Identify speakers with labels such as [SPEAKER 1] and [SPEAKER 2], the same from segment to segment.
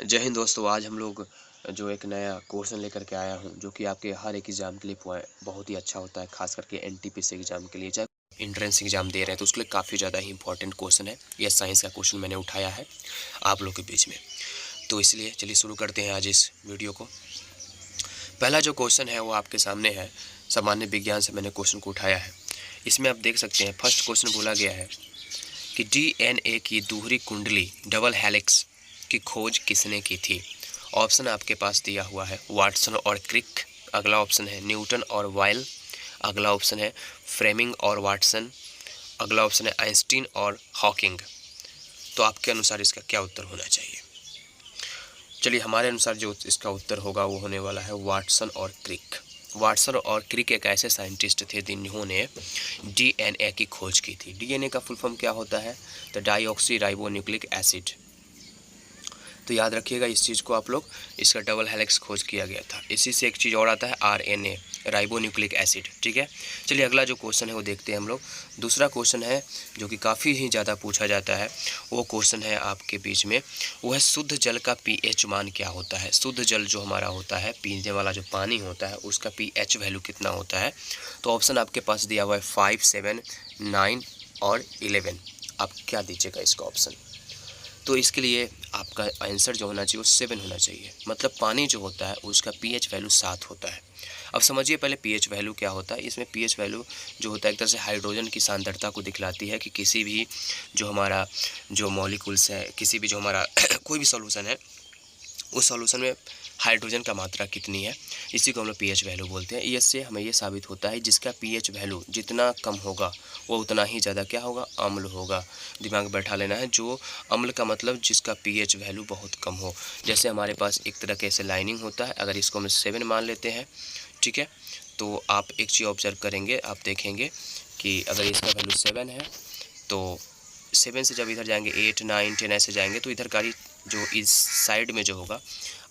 [SPEAKER 1] जय हिंद दोस्तों। आज हम लोग जो एक नया क्वेश्चन लेकर के आया हूं, जो कि आपके हर एक एग्ज़ाम के लिए बहुत ही अच्छा होता है, खास करके एनटीपीसी एग्ज़ाम के लिए। चाहे एंट्रेंस एग्ज़ाम दे रहे हैं तो उसके लिए काफ़ी ज़्यादा ही इंपॉर्टेंट क्वेश्चन है। यह साइंस का क्वेश्चन मैंने उठाया है आप लोग के बीच में, तो इसलिए चलिए शुरू करते हैं आज इस वीडियो को। पहला जो क्वेश्चन है वो आपके सामने है, सामान्य विज्ञान से मैंने क्वेश्चन को उठाया है। इसमें आप देख सकते हैं फर्स्ट क्वेश्चन बोला गया है कि डीएनए की दूसरी कुंडली डबल हेलिक्स की खोज किसने की थी। ऑप्शन आपके पास दिया हुआ है वाटसन और क्रिक, अगला ऑप्शन है न्यूटन और वाइल, अगला ऑप्शन है फ्लेमिंग और वाटसन, अगला ऑप्शन है आइंस्टीन और हॉकिंग। तो आपके अनुसार इसका क्या उत्तर होना चाहिए? चलिए, हमारे अनुसार जो इसका उत्तर होगा वो होने वाला है वाटसन और क्रिक। वाटसन और क्रिक एक ऐसे साइंटिस्ट थे जिन्होंने डीएनए की खोज की थी। डीएनए का फुल फॉर्म क्या होता है? तो डाईऑक्सी राइबो न्यूक्लिक एसिड। तो याद रखिएगा इस चीज़ को आप लोग, इसका डबल हेलिक्स खोज किया गया था। इसी से एक चीज़ और आता है आरएनए, राइबो न्यूक्लिक एसिड। ठीक है, चलिए अगला जो क्वेश्चन है वो देखते हैं हम लोग। दूसरा क्वेश्चन है जो कि काफ़ी ही ज़्यादा पूछा जाता है, वो क्वेश्चन है आपके बीच में, वो है शुद्ध जल का पीएच मान क्या होता है। शुद्ध जल जो हमारा होता है, पीने वाला जो पानी होता है, उसका पीएच वैल्यू कितना होता है। तो ऑप्शन आपके पास दिया हुआ है 5, 7, 9 और 11। आप क्या दीजिएगा इसका ऑप्शन? तो इसके लिए आपका आंसर जो होना चाहिए वो 7 होना चाहिए। मतलब पानी जो होता है उसका पीएच वैल्यू 7 होता है। अब समझिए पहले पीएच वैल्यू क्या होता है। इसमें पीएच वैल्यू जो होता है एक तरह से हाइड्रोजन की सांद्रता को दिखलाती है कि किसी भी जो हमारा जो मॉलिक्यूल्स है, किसी भी जो हमारा कोई भी सॉल्यूशन है, उस सॉल्यूशन में हाइड्रोजन का मात्रा कितनी है, इसी को हम लोग पीएच वैल्यू बोलते हैं। इससे हमें ये साबित होता है जिसका पीएच वैल्यू जितना कम होगा वो उतना ही ज़्यादा क्या होगा, अम्ल होगा। दिमाग में बैठा लेना है, जो अम्ल का मतलब जिसका पीएच वैल्यू बहुत कम हो। जैसे हमारे पास एक तरह के ऐसे लाइनिंग होता है, अगर इसको हम 7 मान लेते हैं, ठीक है, तो आप एक चीज़ ऑब्जर्व करेंगे, आप देखेंगे कि अगर इसका वैल्यू 7 है तो 7 से जब इधर जाएंगे 8, 9, 10 ऐसे जाएंगे तो इधर का जो इस साइड में जो होगा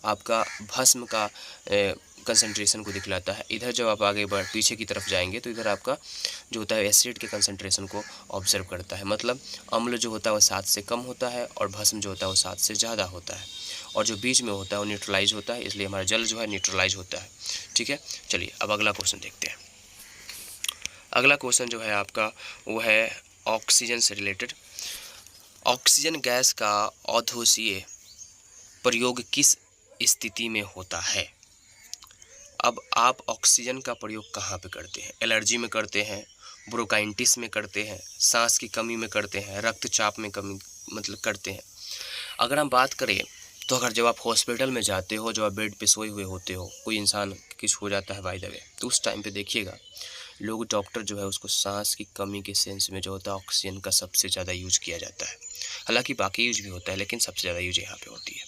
[SPEAKER 1] आपका भस्म का कंसंट्रेशन को दिखलाता है। इधर जब आप आगे पीछे की तरफ जाएंगे तो इधर आपका जो होता है एसिड के कंसंट्रेशन को ऑब्जर्व करता है। मतलब अम्ल जो होता है वो 7 से कम होता है और भस्म जो होता है वो 7 से ज़्यादा होता है, और जो बीच में होता है वो न्यूट्रलाइज होता है, इसलिए हमारा जल जो है न्यूट्रलाइज होता है। ठीक है, चलिए अब अगला क्वेश्चन देखते हैं। अगला क्वेश्चन जो है आपका वो है ऑक्सीजन से रिलेटेड। ऑक्सीजन गैस का औद्योगिक प्रयोग किस स्थिति में होता है? अब आप ऑक्सीजन का प्रयोग कहाँ पे करते हैं? एलर्जी में करते हैं, ब्रोंकाइटिस में करते हैं, सांस की कमी में करते हैं, रक्तचाप में कमी मतलब करते हैं। अगर हम बात करें तो अगर जब आप हॉस्पिटल में जाते हो, जब आप बेड पे सोए हुए होते हो, कोई इंसान किस हो जाता है बाय द वे, तो उस टाइम पे देखिएगा लोग, डॉक्टर जो है उसको सांस की कमी के सेंस में जो होता है ऑक्सीजन का सबसे ज़्यादा यूज किया जाता है। हालांकि बाकी यूज भी होता है लेकिन सबसे ज़्यादा यूज यहाँ पे होती है।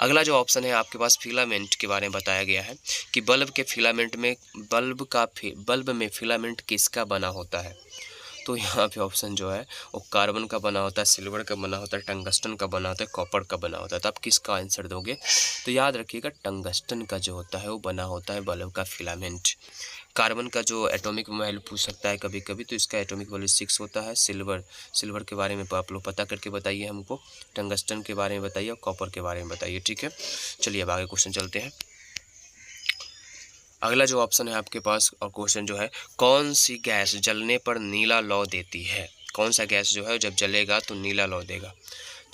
[SPEAKER 1] अगला जो ऑप्शन है आपके पास फिलामेंट के बारे में बताया गया है कि बल्ब के फिलामेंट में बल्ब में फिलामेंट किसका बना होता है। तो यहाँ पे ऑप्शन जो है वो कार्बन का बना होता है, सिल्वर का बना होता है, टंगस्टन का बना होता है, कॉपर का बना होता है। तो आप किसका आंसर दोगे? तो याद रखिएगा टंगस्टन का जो होता है वो बना होता है बल्ब का फिलामेंट। कार्बन का जो एटॉमिक वैल्यू पूछ सकता है कभी कभी, तो इसका एटॉमिक वैल्यू 6 होता है। सिल्वर के बारे में आप लोग पता करके बताइए हमको, टंगस्टन के बारे में बताइए और कॉपर के बारे में बताइए। ठीक है, चलिए अब आगे क्वेश्चन चलते हैं। अगला जो ऑप्शन है आपके पास और क्वेश्चन जो है, कौन सी गैस जलने पर नीला लौ देती है? कौन सा गैस जो है जब जलेगा तो नीला लौ देगा?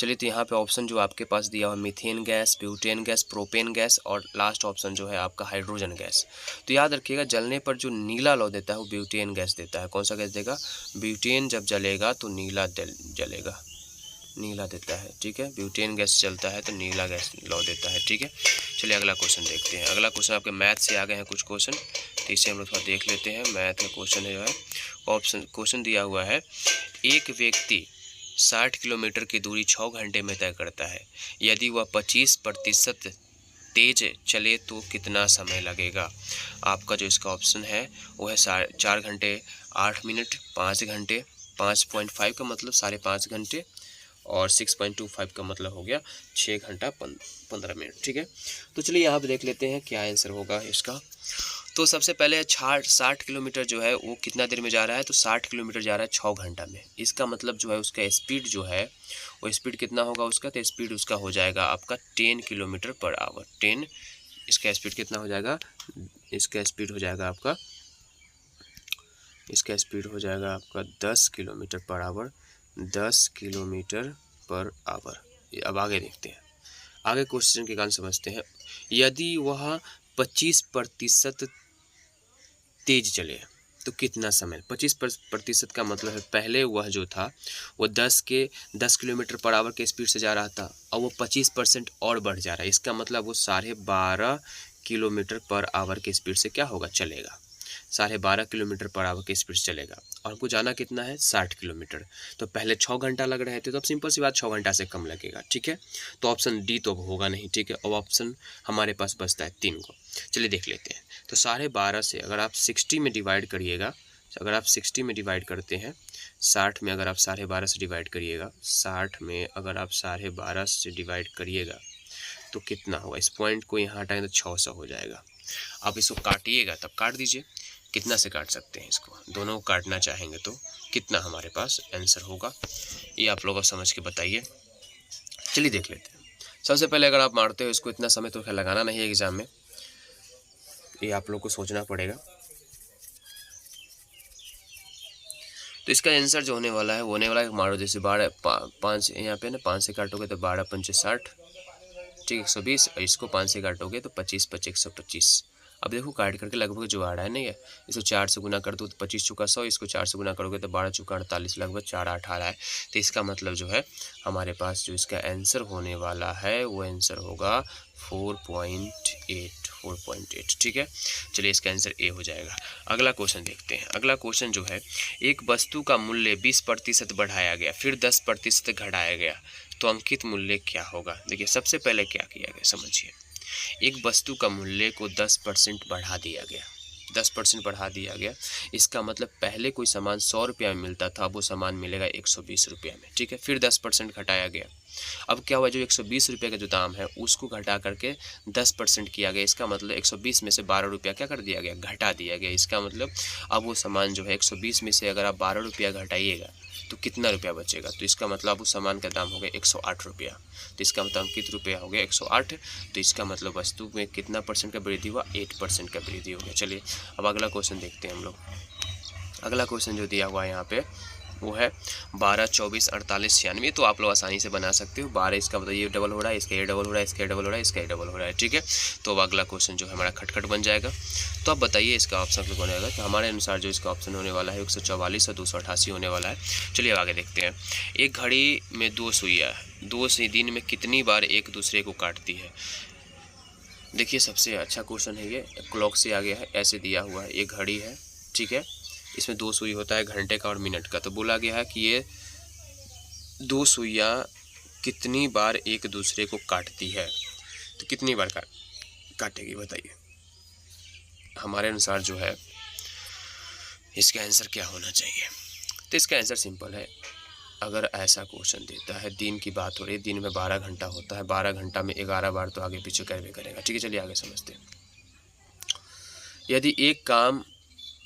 [SPEAKER 1] चलिए, तो यहाँ पे ऑप्शन जो आपके पास दिया हुआ methane gas, butane gas, propane gas और लास्ट ऑप्शन जो है आपका हाइड्रोजन गैस। तो याद रखिएगा जलने पर जो नीला लौ देता है वो ब्यूटेन गैस देता है। कौन सा गैस देगा? ब्यूटेन जब जलेगा तो नीला जलेगा, नीला देता है। ठीक है, ब्यूटेन गैस चलता है तो नीला गैस लौ देता है। ठीक है, चलिए अगला क्वेश्चन देखते हैं। अगला क्वेश्चन आपके मैथ से आ गए हैं कुछ क्वेश्चन, तो इसे हम लोग थोड़ा देख लेते हैं। मैथ का क्वेश्चन है जो है, ऑप्शन क्वेश्चन दिया हुआ है, एक व्यक्ति 60 किलोमीटर की दूरी 6 घंटे में तय करता है। यदि वह 25% तेज चले तो कितना समय लगेगा? आपका जो इसका ऑप्शन है वो है 4 घंटे 8 मिनट, 5 घंटे, 5.5 का मतलब 5.5 घंटे, और 6.25 का मतलब हो गया 6 घंटा 15 मिनट। ठीक है, तो चलिए यहाँ पे देख लेते हैं क्या आंसर होगा इसका। तो सबसे पहले 60 किलोमीटर जो है वो कितना देर में जा रहा है, तो 60 किलोमीटर जा रहा है 6 घंटा में। इसका मतलब जो है उसका स्पीड जो है वो स्पीड कितना होगा उसका, तो स्पीड उसका हो जाएगा आपका 10 किलोमीटर पर आवर। 10, इसका स्पीड कितना हो जाएगा, इसका स्पीड हो जाएगा आपका, इसका स्पीड हो जाएगा आपका 10 kilometre per hour, 10 kilometre per hour. अब आगे देखते हैं, आगे क्वेश्चन के कारण समझते हैं। यदि वह 25% तेज चले तो कितना समय, 25% का मतलब है पहले वह जो था वो 10 किलोमीटर पर आवर के स्पीड से जा रहा था, और वो 25% और बढ़ जा रहा है। इसका मतलब वो 12.5 किलोमीटर पर आवर के स्पीड से क्या होगा, चलेगा। 12.5 किलोमीटर पर आवर के स्पीड से चलेगा, और हमको जाना कितना है, 60 किलोमीटर। तो पहले 6 घंटा लग रहे थे, तो अब सिंपल सी बात 6 घंटा से कम लगेगा, ठीक है। तो ऑप्शन डी तो होगा नहीं, ठीक है। अब ऑप्शन हमारे पास बचता है 3 को। चलिए देख लेते हैं। तो 12.5 से अगर आप 60 में डिवाइड करिएगा, अगर आप 60 में डिवाइड करते हैं, 60 में अगर आप 12.5 से डिवाइड करिएगा, 60 में अगर आप 12.5 से डिवाइड करिएगा तो कितना होगा, इस पॉइंट को यहाँ हटाएंगे तो 600 हो जाएगा। आप इसको काटिएगा, तब काट दीजिए, कितना से काट सकते हैं इसको, दोनों को काटना चाहेंगे तो कितना हमारे पास आंसर होगा, ये आप लोग समझ के बताइए। चलिए देख लेते हैं। सबसे पहले अगर आप मारते हो इसको, इतना समय तो लगाना नहीं है एग्जाम में, ये आप लोग को सोचना पड़ेगा। तो इसका आंसर जो होने वाला है वो होने वाला है, मारो जैसे 5 यहाँ पे ना 5 से काटोगे तो 12 पंचे 60, ठीक 120, और इसको 5 से काटोगे तो 25 5 125। अब देखो काट करके लगभग जो आ रहा है नहीं है, इसको 4 से गुना कर दो तो 25 चुका 100, इसको 4 से गुना करोगे तो 12 चुका 48, लगभग 4 18 है। तो इसका मतलब जो है हमारे पास जो इसका आंसर होने वाला है वो आंसर होगा 4.8, ठीक है। चलिए इसका आंसर ए हो जाएगा। अगला क्वेश्चन देखते हैं। अगला क्वेश्चन जो है, एक वस्तु का मूल्य 20% बढ़ाया गया, फिर 10% घटाया गया, तो अंकित मूल्य क्या होगा। देखिए सबसे पहले क्या किया गया समझिए, एक वस्तु का मूल्य को 10% बढ़ा दिया गया, 10% बढ़ा दिया गया। इसका मतलब पहले कोई सामान 100 रुपया में मिलता था, वो सामान मिलेगा 120 रुपया में, ठीक है। फिर 10% घटाया गया, अब क्या हुआ, जो 120 रुपये का जो दाम है उसको घटा करके 10% किया गया। इसका मतलब 120 में से 12 रुपया क्या कर दिया गया, घटा दिया गया। इसका मतलब अब वो सामान जो है 120 में से अगर आप 12 रुपया घटाइएगा तो कितना रुपया बचेगा, तो इसका मतलब उस सामान का दाम हो गया 108 रुपया। तो इसका मतलब कितना रुपया हो गया, 108। तो इसका मतलब वस्तु में कितना परसेंट का वृद्धि हुआ, 8% का वृद्धि हो गया। चलिए अब अगला क्वेश्चन देखते हैं हम लोग। अगला क्वेश्चन जो दिया हुआ है यहाँ पे वो है 12 24 48 96। तो आप लोग आसानी से बना सकते हो। 12 इसका मतलब ये डबल हो रहा है, इसका ये डबल हो रहा है, इसका ये डबल हो रहा है, इसका ये डबल हो रहा है, ठीक है। तो अब अगला क्वेश्चन जो है हमारा खटखट बन जाएगा। तो अब बताइए इसका ऑप्शन क्लिक होने वाला है, तो हमारे अनुसार जो इसका ऑप्शन होने वाला है 144 और 288 होने वाला है। चलिए आगे देखते हैं। एक घड़ी में 2 सुइयाँ है, 2 सुई दिन में कितनी बार एक दूसरे को काटती है। देखिए सबसे अच्छा क्वेश्चन है ये, क्लॉक से आ गया है, ऐसे दिया हुआ है, एक घड़ी है, ठीक है, इसमें 2 सुई होता है, घंटे का और मिनट का। तो बोला गया है कि ये 2 सुइयाँ कितनी बार एक दूसरे को काटती है, तो कितनी बार काटेगी बताइए। हमारे अनुसार जो है इसका आंसर क्या होना चाहिए, तो इसका आंसर सिंपल है। अगर ऐसा क्वेश्चन देता है, दिन की बात हो रही है, दिन में 12 घंटा होता है, 12 घंटा में 11 बार तो आगे पीछे करवे करेगा, ठीक है। चलिए आगे समझते हैं।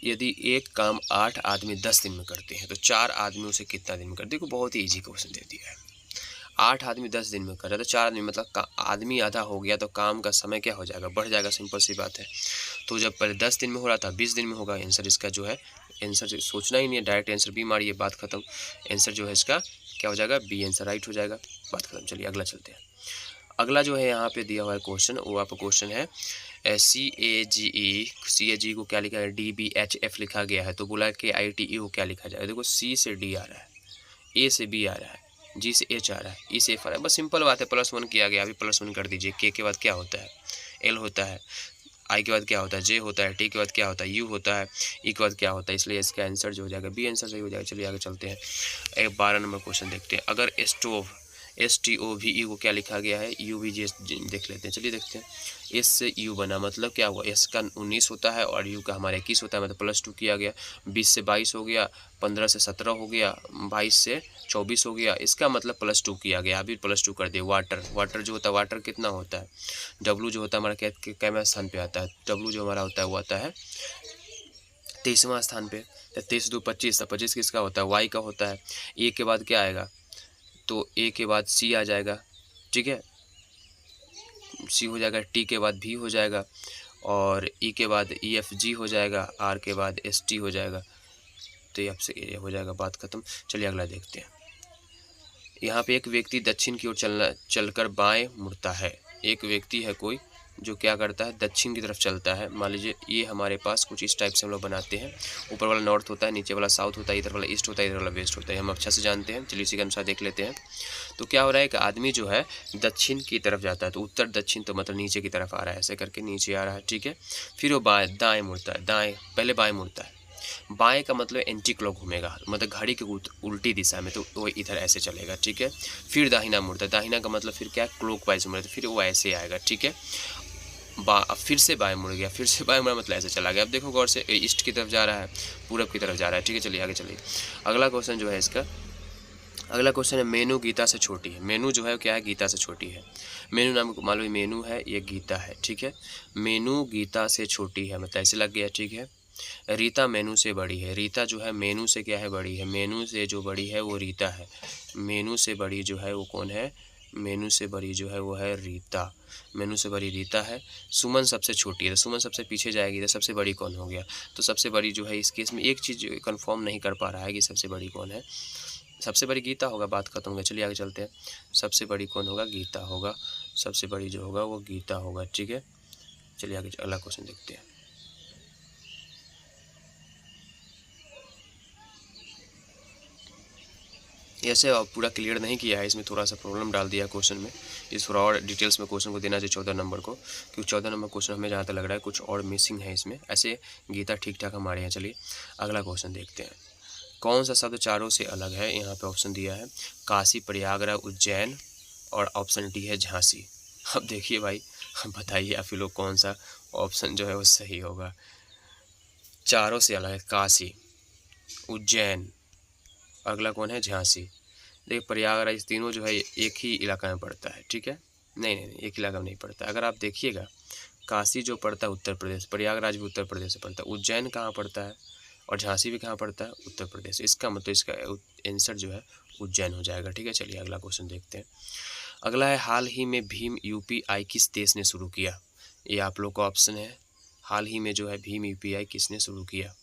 [SPEAKER 1] यदि एक काम 8 आदमी 10 दिन में करते हैं तो 4 आदमी उसे कितना दिन में करते हैं। देखो बहुत ही ईजी क्वेश्चन दे दिया है। 8 आदमी 10 दिन में कर रहे हैं तो 4 आदमी मतलब आदमी आधा हो गया, तो काम का समय क्या हो जाएगा, बढ़ जाएगा, सिंपल सी बात है। तो जब पहले 10 दिन में हो रहा था 20 दिन में होगा। आंसर इसका जो है, आंसर सोचना ही नहीं है, डायरेक्ट आंसर बी मारिए, बात खत्म। आंसर जो है इसका क्या हो जाएगा, बी आंसर राइट हो जाएगा, बात खत्म। चलिए अगला चलते हैं। अगला जो है यहाँ पे दिया हुआ है क्वेश्चन, वो आपका क्वेश्चन है CAGE को क्या लिखा है, DBHF लिखा गया है। तो बोला कि ITE को क्या लिखा जाएगा। देखो C से D आ रहा है, A से B आ रहा है, G से H आ रहा है, E से F आ रहा है। बस सिंपल बात है, +1 किया गया, अभी +1 कर दीजिए। K के बाद क्या होता है, L होता है, I के बाद क्या होता है, J होता है, T के बाद क्या होता है, U होता है, E के बाद क्या होता है। इसलिए इसका आंसर जो हो जाएगा बी आंसर सही हो जाएगा। चलिए आगे चलते हैं। 12 नंबर क्वेश्चन देखते हैं। अगर STOVE को क्या लिखा गया है, UVG देख लेते हैं। चलिए देखते हैं। एस से यू बना मतलब क्या हुआ, एस का 19 होता है और यू का हमारा 21 होता है, मतलब +2 किया गया। 20 से 22 हो गया, 15 से 17 हो गया, 22 से 24 हो गया, इसका मतलब +2 किया गया। अभी +2 कर दिए। वाटर जो होता है, वाटर कितना होता है, W जो होता है हमारा कैमेरा स्थान पे आता है, W जो हमारा होता है वो आता है 23वां स्थान पे। 23 2 25, 25 किसका होता है, Y का होता है। ए के बाद क्या आएगा, तो ए के बाद सी आ जाएगा, ठीक है, सी हो जाएगा, टी के बाद भी हो जाएगा, और ई के बाद EFG हो जाएगा, आर के बाद ST हो जाएगा। तो ये आपसे ये हो जाएगा, बात खत्म। चलिए अगला देखते हैं। यहाँ पे एक व्यक्ति दक्षिण की ओर चलकर बाएं मुड़ता है। एक व्यक्ति है कोई जो क्या करता है, दक्षिण की तरफ चलता है। मान लीजिए ये हमारे पास कुछ इस टाइप से हम लोग बनाते हैं। ऊपर वाला नॉर्थ होता है, नीचे वाला साउथ होता है, इधर वाला ईस्ट होता है, इधर वाला वेस्ट होता है। हम अच्छा से जानते हैं। चलिए इसी के अनुसार देख लेते हैं। तो क्या हो रहा है, एक आदमी जो है दक्षिण की तरफ जाता है, तो उत्तर दक्षिण तो मतलब नीचे की तरफ आ रहा है, ऐसे करके नीचे आ रहा है, ठीक है। फिर वो दाएँ मुड़ता है, पहले बाएँ मुड़ता है। बाएं का मतलब एंटी क्लॉक घूमेगा, मतलब घड़ी के उल्टी दिशा में, तो वो इधर ऐसे चलेगा, ठीक है। फिर दाहिना मुड़ता है, दाहिना का मतलब फिर क्या, क्लॉकवाइज मुड़ता है, फिर वो ऐसे आएगा, ठीक है। फिर से बाएं मुड़ गया, फिर से बाएं मुड़ा मतलब ऐसे चला गया। अब देखो गौर से, ईस्ट की तरफ जा रहा है, पूरब की तरफ जा रहा है, ठीक है। चलिए आगे चलिए। अगला क्वेश्चन जो है इसका, अगला क्वेश्चन है, मेनू गीता से छोटी है। मेनू जो है क्या है, गीता से छोटी है। मेनू नाम मान लो मेनू है, ये गीता है, ठीक है। मेनू गीता से छोटी है, मतलब ऐसे लग गया, ठीक है। रीता मेनू से बड़ी है। रीता जो है मेनू से क्या है, बड़ी है। मेनू से जो बड़ी है वो रीता है। मेनू से बड़ी जो है वो कौन है, मेनू से बड़ी जो है वो है रीता। मेनू से बड़ी रीता है। सुमन सबसे छोटी है, तो सुमन सबसे पीछे जाएगी, तो सबसे बड़ी कौन हो गया, तो सबसे बड़ी जो है इस केस में एक चीज़ कंफर्म नहीं कर पा रहा है कि सबसे बड़ी कौन है। सबसे बड़ी गीता होगा, बात खत्म हो गई। चलिए आगे चलते हैं। सबसे बड़ी कौन होगा, गीता होगा। सबसे बड़ी जो होगा वो गीता होगा, ठीक है। चलिए आगे अगला क्वेश्चन देखते हैं। ऐसे पूरा क्लियर नहीं किया है, इसमें थोड़ा सा प्रॉब्लम डाल दिया क्वेश्चन में। इस थोड़ा और डिटेल्स में क्वेश्चन को देना चाहिए 14 नंबर को, क्योंकि 14 नंबर क्वेश्चन हमें जहाँ तक लग रहा है कुछ और मिसिंग है इसमें। ऐसे गीता ठीक ठाक हमारे यहाँ। चलिए अगला क्वेश्चन देखते हैं। कौन सा शब्द चारों से अलग है, यहाँ पे ऑप्शन दिया है काशी, प्रयागराज, उज्जैन, और ऑप्शन डी है झांसी। अब देखिए भाई, बताइए आप लोग कौन सा ऑप्शन जो है वो सही होगा। चारों से अलग है काशी, उज्जैन, अगला कौन है, झांसी। देखिए प्रयागराज, तीनों जो है एक ही इलाका में पड़ता है, ठीक है। नहीं, एक इलाका में नहीं पड़ता। अगर आप देखिएगा, काशी जो पड़ता है उत्तर प्रदेश, प्रयागराज भी उत्तर प्रदेश से पड़ता है, उज्जैन कहाँ पड़ता है और झांसी भी कहाँ पड़ता है, उत्तर प्रदेश। इसका मतलब इसका आंसर जो है उज्जैन हो जाएगा, ठीक है। चलिए अगला क्वेश्चन देखते हैं। अगला है, हाल ही में भीम UPI किस देश ने शुरू किया। ये आप लोग का ऑप्शन है, हाल ही में जो है भीम UPI किसने शुरू किया।